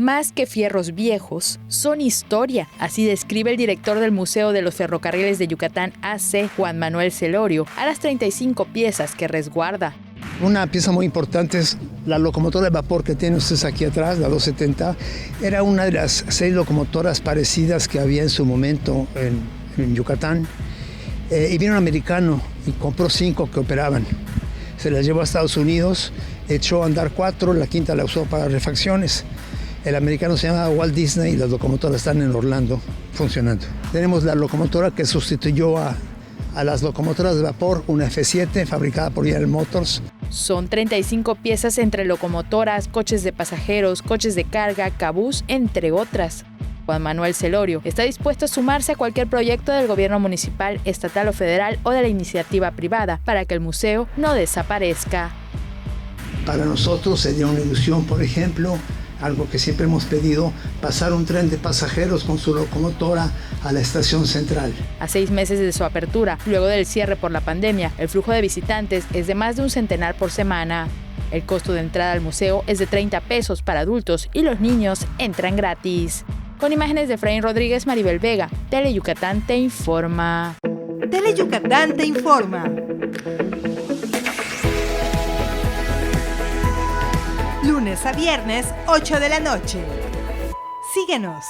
Más que fierros viejos, son historia. Así describe el director del Museo de los Ferrocarriles de Yucatán, AC, Juan Manuel Celorio, a las 35 piezas que resguarda. Una pieza muy importante es la locomotora de vapor que tienen ustedes aquí atrás, la 270. Era una de las 6 locomotoras parecidas que había en su momento en Yucatán. Y vino un americano y compró 5 que operaban. Se las llevó a Estados Unidos, echó a andar 4, la quinta la usó para refacciones. El americano se llama Walt Disney y las locomotoras están en Orlando funcionando. Tenemos la locomotora que sustituyó a las locomotoras de vapor, una F7 fabricada por General Motors. Son 35 piezas entre locomotoras, coches de pasajeros, coches de carga, cabús, entre otras. Juan Manuel Celorio está dispuesto a sumarse a cualquier proyecto del gobierno municipal, estatal o federal o de la iniciativa privada para que el museo no desaparezca. Para nosotros sería una ilusión, por ejemplo, algo que siempre hemos pedido, pasar un tren de pasajeros con su locomotora a la estación central. A 6 meses de su apertura, luego del cierre por la pandemia, el flujo de visitantes es de más de un centenar por semana. El costo de entrada al museo es de 30 pesos para adultos y los niños entran gratis. Con imágenes de Efraín Rodríguez, Maribel Vega, Teleyucatán te informa. Teleyucatán te informa. Lunes a viernes, 8 de la noche. Síguenos.